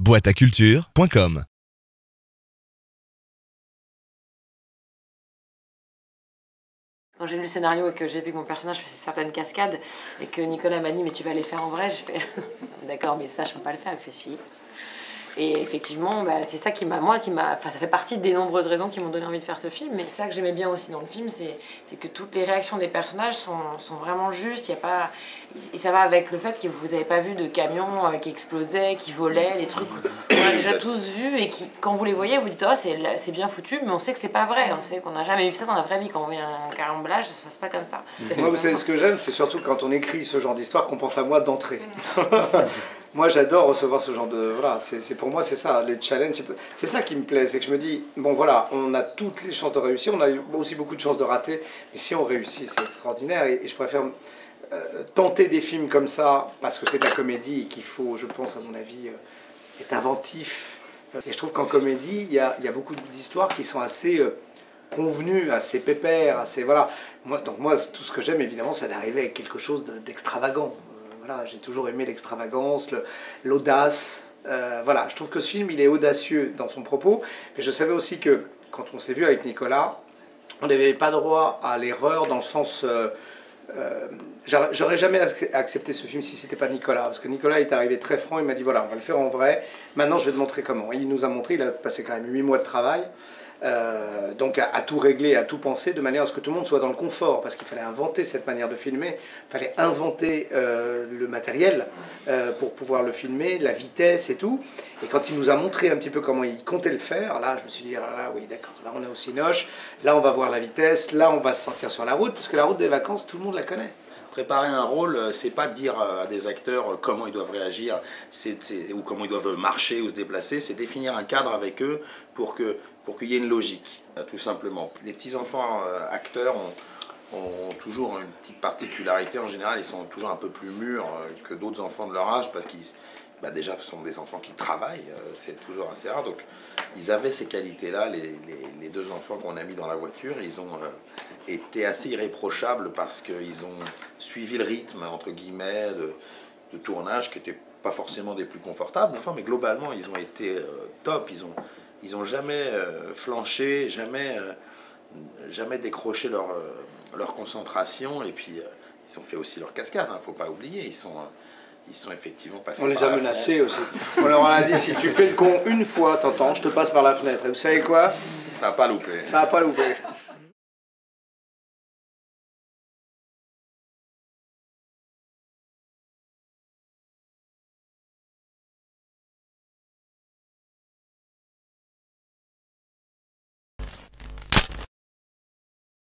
boîteaculture.com. Quand j'ai lu le scénario et que j'ai vu que mon personnage faisait certaines cascades et que Nicolas m'a dit mais tu vas les faire en vrai, je fais d'accord mais ça je peux pas le faire, il fait si. Et effectivement, c'est ça qui m'a, ça fait partie des nombreuses raisons qui m'ont donné envie de faire ce film. Mais ça que j'aimais bien aussi dans le film, c'est que toutes les réactions des personnages sont vraiment justes. Il y a pas, et ça va avec le fait que vous n'avez pas vu de camions qui explosaient, qui volaient, les trucs qu'on a déjà tous vus et qui, quand vous les voyez, vous dites oh c'est bien foutu, mais on sait que c'est pas vrai. On sait qu'on n'a jamais vu ça dans la vraie vie. Quand on voit un carambolage, ça se passe pas comme ça. Moi, vous savez ce que j'aime, c'est surtout quand on écrit ce genre d'histoire qu'on pense à moi d'entrée. Moi, j'adore recevoir ce genre de... Voilà, pour moi, c'est ça, les challenges. C'est ça qui me plaît, c'est que je me dis, bon voilà, on a toutes les chances de réussir, on a aussi beaucoup de chances de rater, mais si on réussit, c'est extraordinaire. Et je préfère tenter des films comme ça, parce que c'est de la comédie et qu'il faut, je pense, à mon avis, être inventif. Et je trouve qu'en comédie, il y a beaucoup d'histoires qui sont assez... convenues, assez pépères, assez... Voilà. Donc moi, tout ce que j'aime, évidemment, c'est d'arriver avec quelque chose d'extravagant. Voilà, j'ai toujours aimé l'extravagance, l'audace. Voilà, je trouve que ce film, il est audacieux dans son propos. Mais je savais aussi que, quand on s'est vu avec Nicolas, on n'avait pas droit à l'erreur dans le sens... j'aurais jamais accepté ce film si c'était pas Nicolas. Parce que Nicolas est arrivé très franc, il m'a dit voilà, on va le faire en vrai. Maintenant, je vais te montrer comment. Et il nous a montré, il a passé quand même 8 mois de travail. Donc à tout régler, à tout penser de manière à ce que tout le monde soit dans le confort, parce qu'il fallait inventer cette manière de filmer, il fallait inventer le matériel pour pouvoir le filmer, la vitesse et tout. Et quand il nous a montré un petit peu comment il comptait le faire, là je me suis dit ah là oui d'accord, là on est au Cinoche, là on va voir la vitesse, là on va se sortir sur la route, parce que la route des vacances tout le monde la connaît. Préparer un rôle, c'est pas dire à des acteurs comment ils doivent réagir ou comment ils doivent marcher ou se déplacer, c'est définir un cadre avec eux pour qu'il y ait une logique, tout simplement. Les petits-enfants acteurs ont toujours une petite particularité, en général ils sont toujours un peu plus mûrs que d'autres enfants de leur âge parce qu'ils déjà ce sont des enfants qui travaillent, c'est toujours assez rare, donc ils avaient ces qualités-là, les deux enfants qu'on a mis dans la voiture, ils ont été assez irréprochables parce qu'ils ont suivi le rythme, entre guillemets, de tournage qui n'était pas forcément des plus confortables, enfin, mais globalement ils ont été top, ils ont jamais flanché, jamais décroché leur concentration, et puis ils ont fait aussi leur cascade, hein, faut pas oublier, ils sont effectivement passés. On les a menacés aussi. On leur a dit si tu fais le con une fois, t'entends, je te passe par la fenêtre. Et vous savez quoi? Ça n'a pas loupé. Ça n'a pas loupé.